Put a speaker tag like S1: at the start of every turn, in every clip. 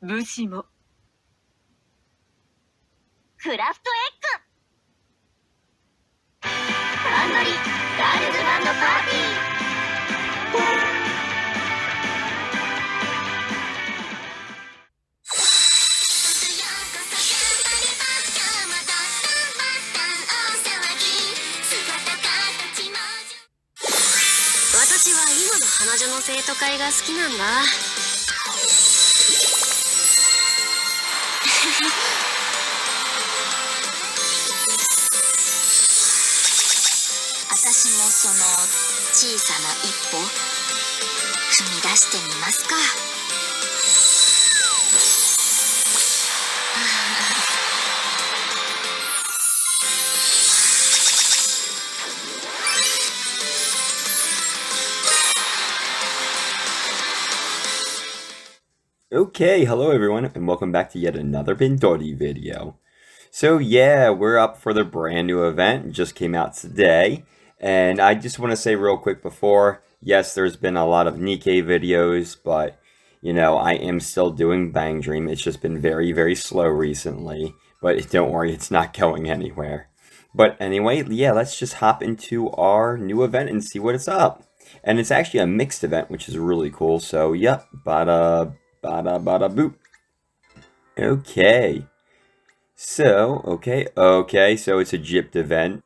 S1: 武士も
S2: クラフトエッグバンドリガールズバンドパーティー
S3: 私は今の花女の生徒会が好きなんだ。私もその小さな一歩踏み出してみますか。
S4: Okay, hello everyone, and welcome back to yet another BanG video. So yeah, we're up for the brand new event. It just came out today, and I just want to say real quick before, yes, there's been a lot of Nikkei videos, but you know, I am still doing Bang Dream. It's just been very, very slow recently, but don't worry, it's not going anywhere. But anyway, yeah, let's just hop into our new event and see what it's up. And it's actually a mixed event, which is really cool. So, yep, bada boop. Okay. So, okay, so it's a gypped event.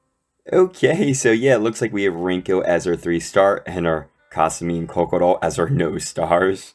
S4: Okay, so yeah, it looks like we have Rinko as our 3-star and our Kasumi and Kokoro as our no stars.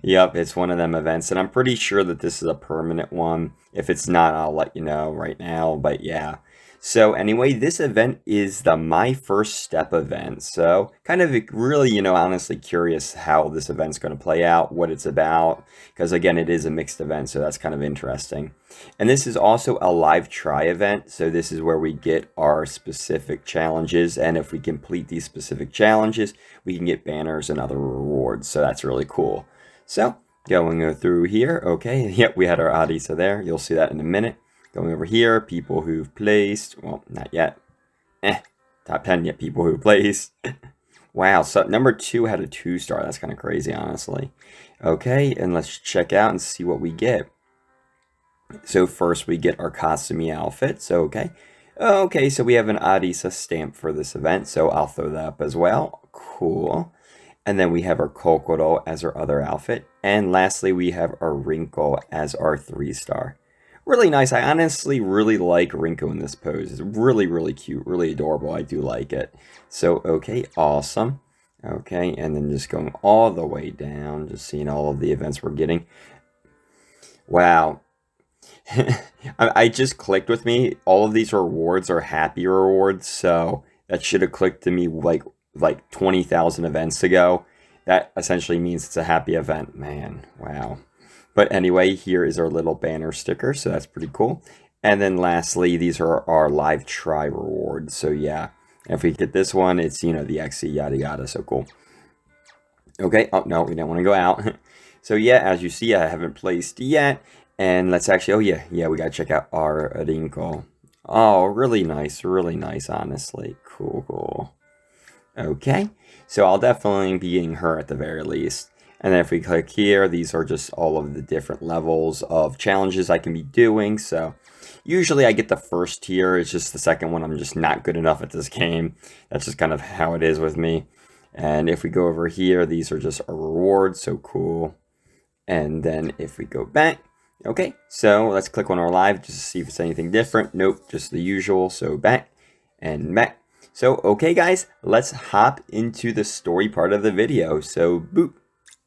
S4: Yep, it's one of them events, and I'm pretty sure that this is a permanent one. If it's not, I'll let you know right now, but yeah. So anyway, this event is the My First Step event. So kind of really, honestly curious how this event's going to play out, what it's about, because again, it is a mixed event, so that's kind of interesting. And this is also a live try event. So this is where we get our specific challenges, and if we complete these specific challenges, we can get banners and other rewards. So that's really cool. So going through here, okay, yep, we had our Arisa there. You'll see that in a minute. Going over here, people who've placed, well, not yet. Top 10 yet, people who've placed. Wow, so number 2 had a 2-star. That's kind of crazy, honestly. Okay, and let's check out and see what we get. So first we get our Kasumi outfit, so okay. Okay, so we have an Arisa stamp for this event, so I'll throw that up as well. Cool. And then we have our Kokoro as our other outfit. And lastly, we have our Rinko as our 3-star. Really nice. I honestly really like Rinko in this pose. It's really, really cute, really adorable. I do like it. So, okay, awesome. Okay, and then just going all the way down, just seeing all of the events we're getting. Wow. I just clicked with me. All of these rewards are happy rewards, so that should have clicked to me like 20,000 events ago. That essentially means it's a happy event. Man, wow. But anyway, here is our little banner sticker, so that's pretty cool. And then lastly, these are our live try rewards. So yeah, if we get this one, it's, the XC yada yada, so cool. Okay, oh no, we don't want to go out. So yeah, as you see, I haven't placed yet. And let's actually, oh yeah, we gotta check out our Rinko. Oh, really nice, honestly. Cool. Okay, so I'll definitely be getting her at the very least. And then if we click here, these are just all of the different levels of challenges I can be doing. So usually I get the first tier. It's just the second one I'm just not good enough at this game. That's just kind of how it is with me. And if we go over here, these are just our rewards. So cool. And then if we go back, okay, so let's click on our live just to see if it's anything different. Nope, just the usual. So back and back. So, okay, guys, let's hop into the story part of the video. So, boop.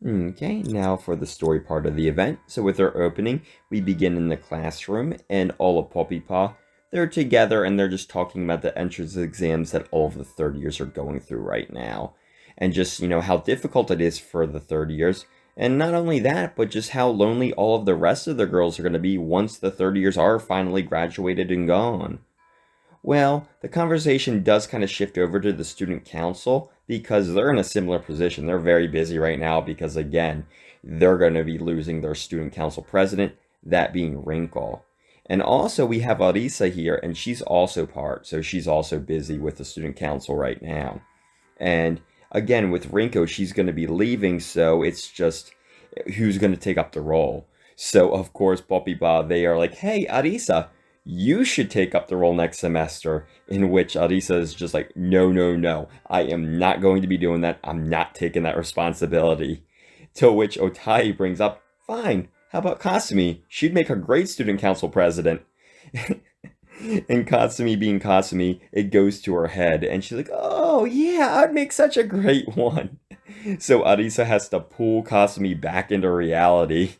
S4: Okay, now for the story part of the event. So with our opening, we begin in the classroom, and all of Poppypaw, they're together and they're just talking about the entrance exams that all of the third years are going through right now. And just, how difficult it is for the third years. And not only that, but just how lonely all of the rest of the girls are going to be once the third years are finally graduated and gone. Well, the conversation does kind of shift over to the student council because they're in a similar position. They're very busy right now because, again, they're going to be losing their student council president, that being Rinko. And also we have Arisa here, and she's also part, so she's also busy with the student council right now. And again, with Rinko, she's going to be leaving, so it's just who's going to take up the role. So, of course, Poppy Ba, they are like, hey, Arisa, you should take up the role next semester. In which Arisa is just like, no, no, no. I am not going to be doing that. I'm not taking that responsibility. To which Otai brings up, fine, how about Kasumi? She'd make a great student council president. And Katsumi being Katsumi, it goes to her head, and she's like, oh yeah, I'd make such a great one. So Arisa has to pull Kasumi back into reality.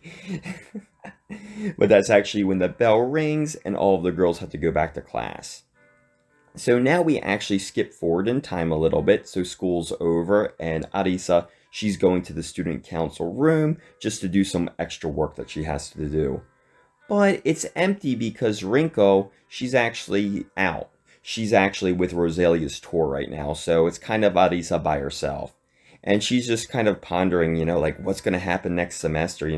S4: But that's actually when the bell rings and all of the girls have to go back to class. So now we actually skip forward in time a little bit. So school's over, and Arisa, she's going to the student council room just to do some extra work that she has to do. But it's empty because Rinko, she's actually out. She's actually with Rosalia's tour right now, so it's kind of Arisa by herself. And she's just kind of pondering, like what's going to happen next semester,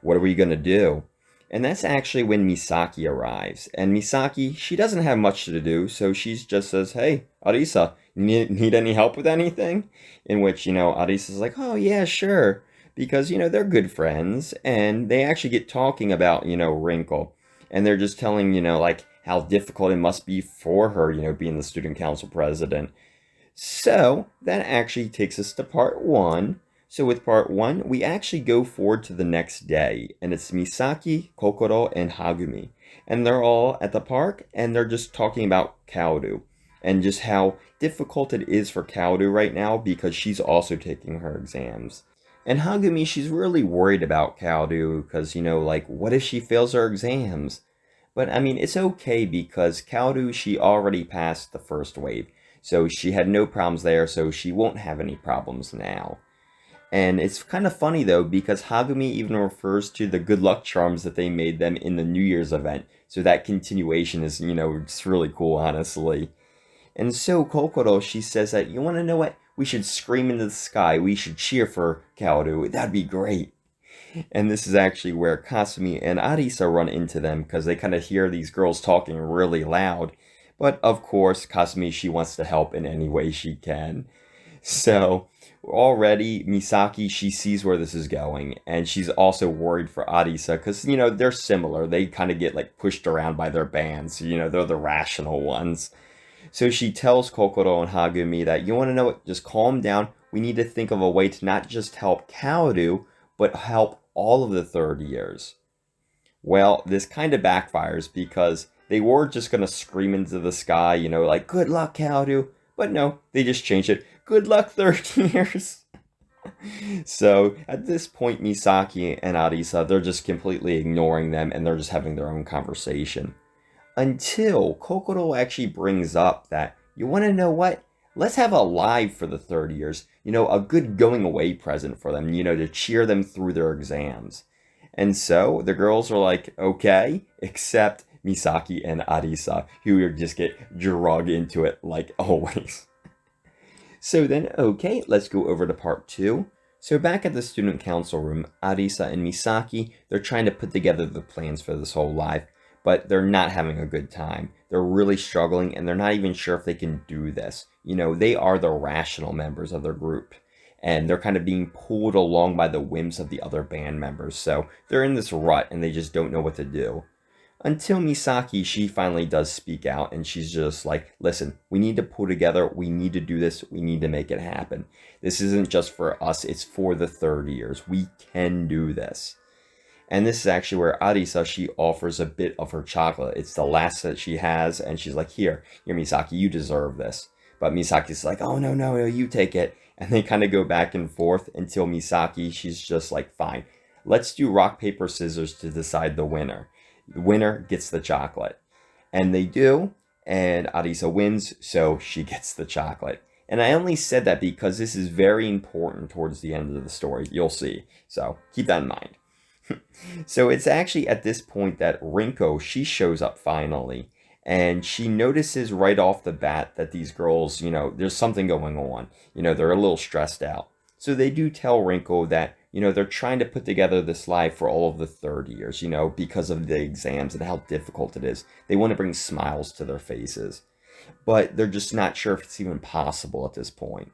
S4: what are we going to do? And that's actually when Misaki arrives. And Misaki, she doesn't have much to do, so she just says, hey, Arisa, need any help with anything? In which, Arisa's like, oh yeah, sure. Because, they're good friends, and they actually get talking about, Wrinkle. And they're just telling, like, how difficult it must be for her, being the student council president. So, that actually takes us to part one. So with part one, we actually go forward to the next day, and it's Misaki, Kokoro, and Hagumi. And they're all at the park, and they're just talking about Kaoru, and just how difficult it is for Kaoru right now because she's also taking her exams. And Hagumi, she's really worried about Kaoru because, like, what if she fails her exams? But, I mean, it's okay because Kaoru, she already passed the first wave. So she had no problems there, so she won't have any problems now. And it's kind of funny, though, because Hagumi even refers to the good luck charms that they made them in the New Year's event. So that continuation is, it's really cool, honestly. And so Kokoro, she says that, you want to know what? We should scream into the sky. We should cheer for Kaoru. That'd be great. And this is actually where Kasumi and Arisa run into them because they kind of hear these girls talking really loud. But of course, Kasumi, she wants to help in any way she can. So already Misaki, she sees where this is going, and she's also worried for Arisa because, they're similar. They kind of get like pushed around by their bands. They're the rational ones. So she tells Kokoro and Hagumi that, you want to know what, just calm down. We need to think of a way to not just help Kaoru, but help all of the third years. Well, this kind of backfires because they were just going to scream into the sky, like, good luck, Kaoru. But no, they just changed it. Good luck, third years. So at this point, Misaki and Arisa, they're just completely ignoring them and they're just having their own conversation. Until Kokoro actually brings up that, you want to know what? Let's have a live for the third years. A good going away present for them, to cheer them through their exams. And so the girls are like, okay, except Misaki and Arisa, who just get dragged into it like always. So then, okay, let's go over to part two. So back at the student council room, Arisa and Misaki, they're trying to put together the plans for this whole live, but they're not having a good time. They're really struggling, and they're not even sure if they can do this. They are the rational members of their group, and they're kind of being pulled along by the whims of the other band members, so they're in this rut, and they just don't know what to do. Until Misaki, she finally does speak out, and she's just like, listen, we need to pull together, we need to do this, we need to make it happen. This isn't just for us, it's for the third years. We can do this. And this is actually where Arisa, she offers a bit of her chocolate. It's the last that she has, and she's like, here, Misaki, you deserve this. But Misaki's like, oh, no, you take it. And they kind of go back and forth until Misaki, she's just like, fine, let's do rock, paper, scissors to decide the winner. The winner gets the chocolate. And they do, and Arisa wins, so she gets the chocolate. And I only said that because this is very important towards the end of the story. You'll see. So keep that in mind. So it's actually at this point that Rinko, she shows up finally. And she notices right off the bat that these girls, there's something going on. They're a little stressed out. So they do tell Rinko that, they're trying to put together this live for all of the third years, because of the exams and how difficult it is. They want to bring smiles to their faces. But they're just not sure if it's even possible at this point.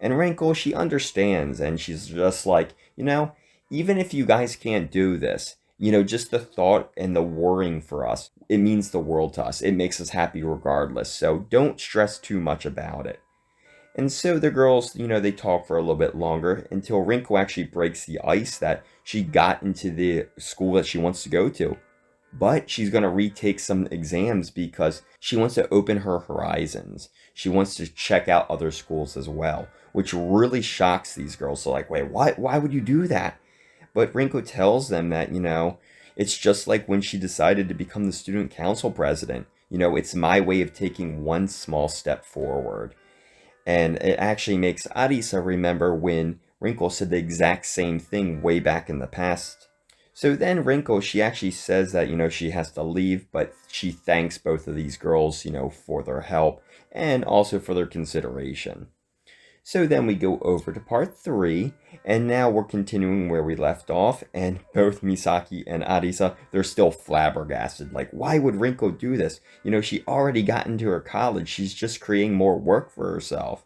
S4: And Rinko, she understands, and she's just like, even if you guys can't do this, Just the thought and the worrying for us, it means the world to us. It makes us happy regardless. So don't stress too much about it. And so the girls, they talk for a little bit longer until Rinko actually breaks the ice that she got into the school that she wants to go to. But she's going to retake some exams because she wants to open her horizons. She wants to check out other schools as well, which really shocks these girls. So like, wait, why would you do that? But Rinko tells them that, it's just like when she decided to become the student council president. It's my way of taking one small step forward. And it actually makes Arisa remember when Rinko said the exact same thing way back in the past. So then Rinko, she actually says that, she has to leave, but she thanks both of these girls, for their help and also for their consideration. So then we go over to part 3, and now we're continuing where we left off, and both Misaki and Arisa, they're still flabbergasted. Like, why would Rinko do this? She already got into her college. She's just creating more work for herself.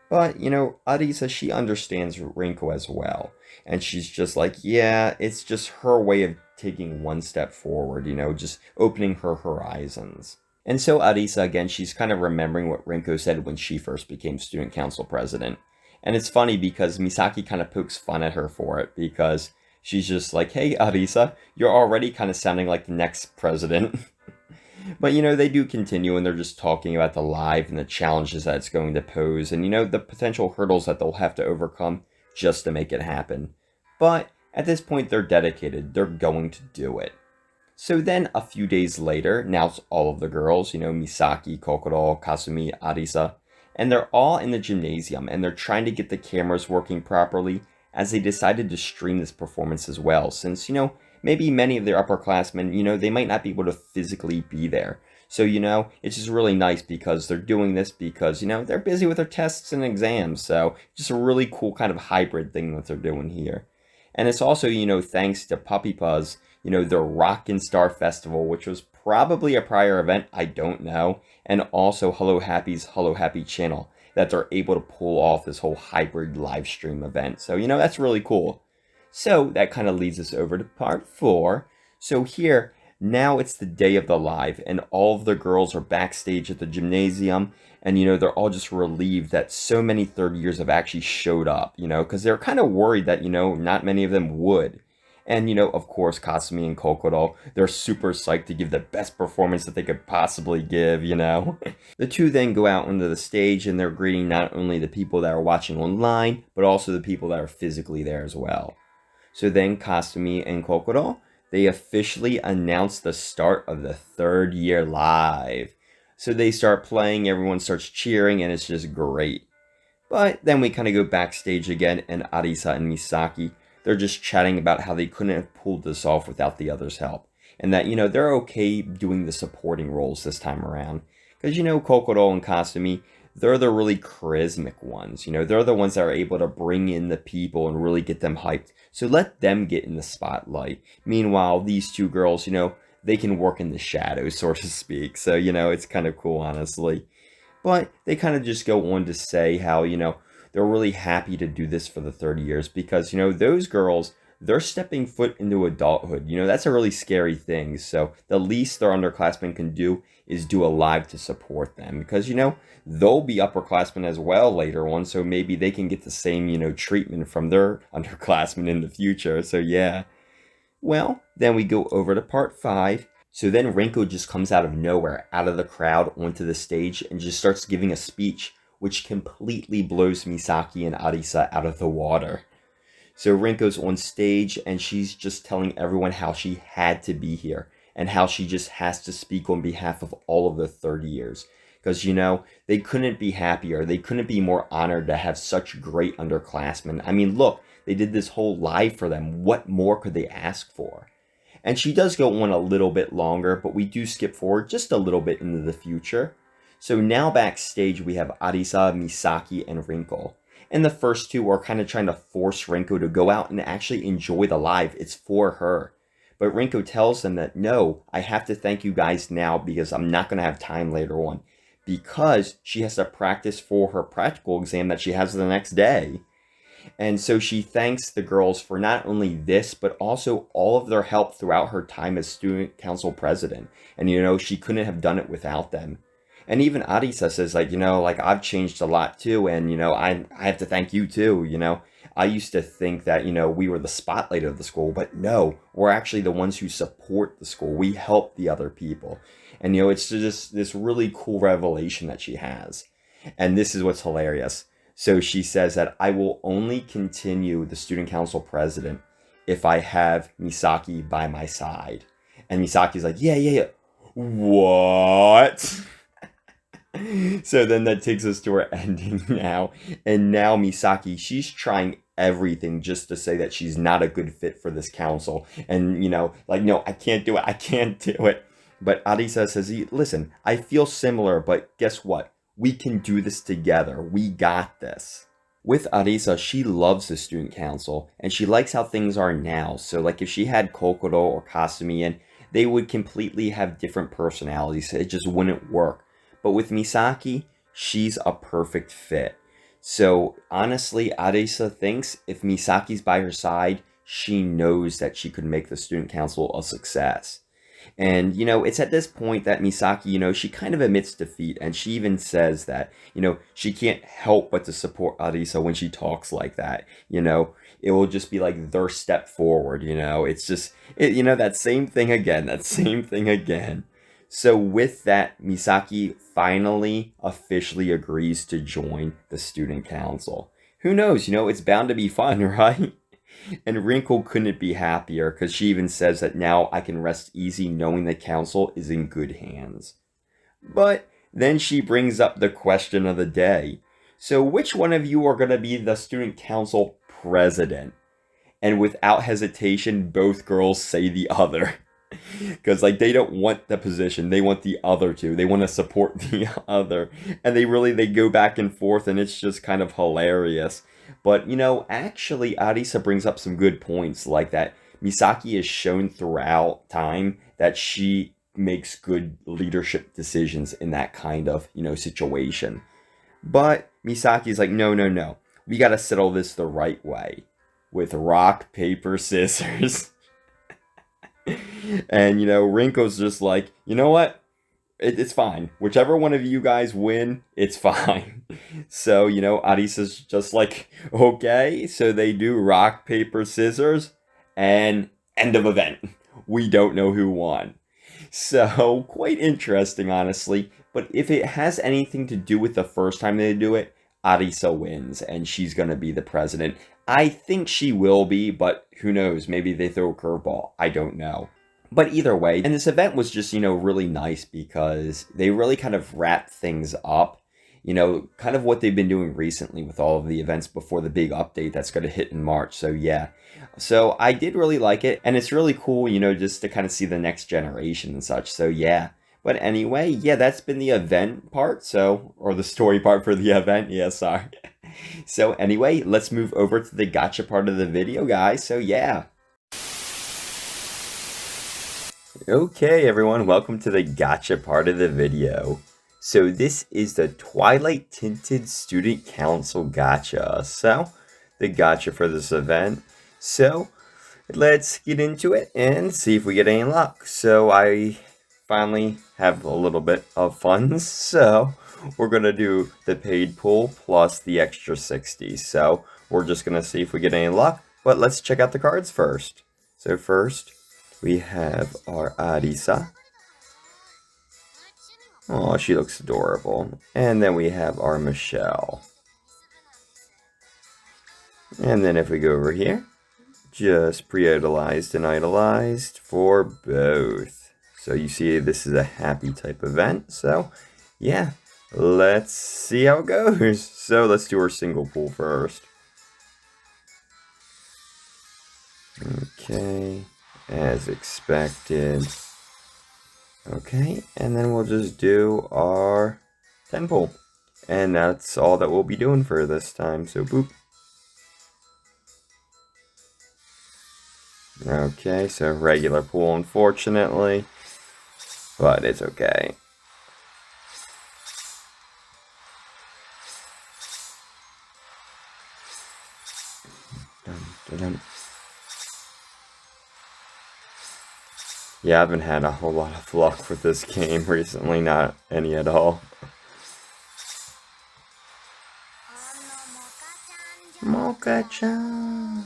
S4: But, Arisa, she understands Rinko as well. And she's just like, yeah, it's just her way of taking one step forward, just opening her horizons. And so Arisa, again, she's kind of remembering what Rinko said when she first became student council president. And it's funny because Misaki kind of pokes fun at her for it because she's just like, hey, Arisa, you're already kind of sounding like the next president. But, they do continue and they're just talking about the live and the challenges that it's going to pose and, the potential hurdles that they'll have to overcome just to make it happen. But at this point, they're dedicated. They're going to do it. So then a few days later, now it's all of the girls, Misaki, Kokoro, Kasumi, Arisa, and they're all in the gymnasium and they're trying to get the cameras working properly as they decided to stream this performance as well, since, maybe many of their upperclassmen, they might not be able to physically be there. So, it's just really nice because they're doing this because, they're busy with their tests and exams. So, just a really cool kind of hybrid thing that they're doing here. And it's also, thanks to Puppy Puzz, the Rockin' Star Festival, which was probably a prior event, I don't know, and also Hello Happy's Hello Happy channel, that they're able to pull off this whole hybrid live stream event. So, that's really cool. So that kind of leads us over to part 4. So here, now it's the day of the live, and all of the girls are backstage at the gymnasium, and they're all just relieved that so many third years have actually showed up, because they're kind of worried that, not many of them would. And, of course, Kasumi and Kokoro, they're super psyched to give the best performance that they could possibly give, The two then go out onto the stage and they're greeting not only the people that are watching online, but also the people that are physically there as well. So then Kasumi and Kokoro, they officially announce the start of the third year live. So they start playing, everyone starts cheering, and it's just great. But then we kind of go backstage again, and Arisa and Misaki, they're just chatting about how they couldn't have pulled this off without the others' help. And that, they're okay doing the supporting roles this time around. Because, Kokoro and Kasumi, they're the really charismatic ones. They're the ones that are able to bring in the people and really get them hyped. So let them get in the spotlight. Meanwhile, these two girls, they can work in the shadows, so to speak. So, it's kind of cool, honestly. But they kind of just go on to say how, they're really happy to do this for the 30 years because, those girls, they're stepping foot into adulthood. That's a really scary thing. So the least their underclassmen can do is do a live to support them because, they'll be upperclassmen as well later on. So maybe they can get the same, treatment from their underclassmen in the future. So yeah. Well, then we go over to part 5. So then Rinko just comes out of nowhere, out of the crowd onto the stage and just starts giving a speech, which completely blows Misaki and Arisa out of the water. So Rinko's on stage and she's just telling everyone how she had to be here and how she just has to speak on behalf of all of the 30 years. Because, they couldn't be happier. They couldn't be more honored to have such great underclassmen. I mean, look, they did this whole live for them. What more could they ask for? And she does go on a little bit longer, but we do skip forward just a little bit into the future. So now backstage we have Arisa, Misaki, and Rinko. And the first two are kind of trying to force Rinko to go out and actually enjoy the live. It's for her. But Rinko tells them that, no, I have to thank you guys now because I'm not going to have time later on. Because she has to practice for her practical exam that she has the next day. And so she thanks the girls for not only this, but also all of their help throughout her time as student council president. And, she couldn't have done it without them. And even Arisa says, like, like I've changed a lot too. And, I have to thank you too. I used to think that, we were the spotlight of the school, but no, we're actually the ones who support the school. We help the other people. And, it's just this really cool revelation that she has. And this is what's hilarious. So she says that I will only continue the student council president if I have Misaki by my side. And Misaki's like, yeah. What? So then that takes us to our ending now. And now Misaki, she's trying everything just to say that she's not a good fit for this council. And, like, no, I can't do it. I can't do it. But Arisa says, listen, I feel similar, but guess what? We can do this together. We got this. With Arisa, she loves the student council, and she likes how things are now. So, like, if she had Kokoro or Kasumi in, they would completely have different personalities. It just wouldn't work. But with Misaki, she's a perfect fit. So, honestly, Arisa thinks if Misaki's by her side, she knows that she could make the student council a success. And, it's at this point that Misaki, she kind of admits defeat. And she even says that, she can't help but to support Arisa when she talks like that. It will just be like their step forward, It's just, that same thing again. So with that, Misaki finally officially agrees to join the student council. Who knows, it's bound to be fun, right? And Wrinkle couldn't be happier because she even says that now I can rest easy knowing the council is in good hands. But then she brings up the question of the day. So which one of you are going to be the student council president? And without hesitation, both girls say the other. Because, like, they don't want the position. They want the other two. They want to support the other. And they go back and forth, and it's just kind of hilarious. But, actually, Arisa brings up some good points, like that Misaki has shown throughout time that she makes good leadership decisions in that kind of, situation. But Misaki's like, no. We got to settle this the right way. With rock, paper, scissors. And, Rinko's just like, you know what? It's fine. Whichever one of you guys win, it's fine. So, Arisa's just like, okay. So they do rock, paper, scissors, and end of event. We don't know who won. So, quite interesting, honestly. But if it has anything to do with the first time they do it, Arisa wins, and she's going to be the president. I think she will be, but who knows? Maybe they throw a curveball. I don't know. But either way, and this event was just, really nice because they really kind of wrapped things up. Kind of what they've been doing recently with all of the events before the big update that's going to hit in March. So, yeah. So, I did really like it. And it's really cool, just to kind of see the next generation and such. So, yeah. But anyway, yeah, that's been the event part. So, or the story part for the event. Yeah, sorry. So, anyway, let's move over to the gacha part of the video, guys. So, yeah. Okay, everyone, welcome to the gacha part of the video. So this is the Twilight Tinted Student Council gacha. So, the gacha for this event. So, let's get into it and see if we get any luck. So, I finally have a little bit of funds. So, we're going to do the paid pool plus the extra 60. So, we're just going to see if we get any luck. But let's check out the cards first. So, first, we have our Arisa. Oh, she looks adorable. And then we have our Michelle. And then if we go over here, just pre-idolized and idolized for both. So you see this is a happy type event. So yeah, let's see how it goes. So let's do our single pool first. Okay, as expected. Okay, and then we'll just do our 10 pull. And that's all that we'll be doing for this time, so boop. Okay, so regular pool, unfortunately, but it's okay. Dun-dun. Yeah, I haven't had a whole lot of luck with this game recently, not any at all. Mocha-chan.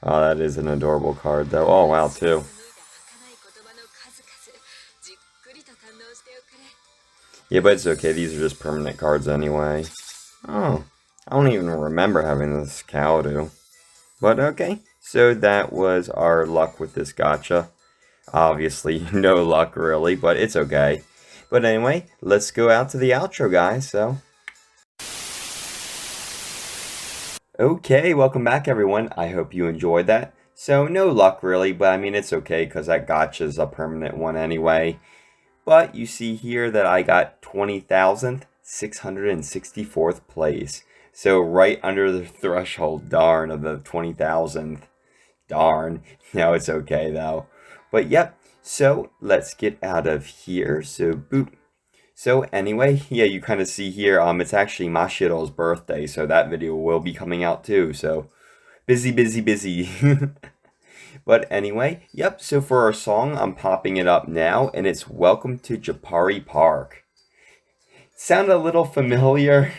S4: Oh, that is an adorable card, though. Oh, wow, too. Yeah, but it's okay. These are just permanent cards anyway. Oh, I don't even remember having this Kaoru. But okay, so that was our luck with this gacha. Obviously, no luck really, but it's okay. But anyway, let's go out to the outro, guys, so... Okay, welcome back, everyone. I hope you enjoyed that. So, no luck really, but I mean, it's okay, because that gacha is a permanent one anyway. But you see here that I got 20,664th place. So right under the threshold, darn, of the 20,000th. Darn. No, it's okay though. But yep, so let's get out of here. So boop. So anyway, yeah, you kind of see here, it's actually Mashiro's birthday, so that video will be coming out too. So busy, busy, busy. But anyway, yep, so for our song, I'm popping it up now, and it's Welcome to Japari Park. Sound a little familiar?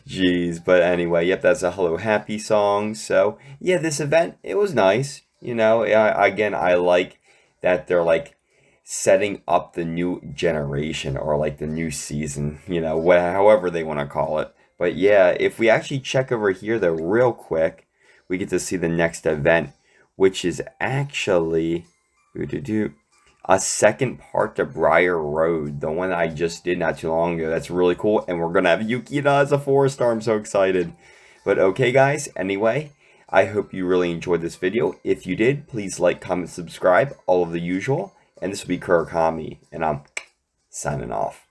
S4: Jeez, but anyway, yep, that's a Hello Happy song. So, yeah, this event, it was nice. You know, again, I like that they're like setting up the new generation or like the new season, you know, however they want to call it. But yeah, if we actually check over here though real quick, we get to see the next event, which is actually a second part to Briar Road, the one I just did not too long ago. That's really cool, and we're gonna have Yukina as a 4-star. I'm so excited. But okay, guys, anyway, I hope you really enjoyed this video. If you did, please like, comment, subscribe, all of the usual. And this will be Kurakami, and I'm signing off.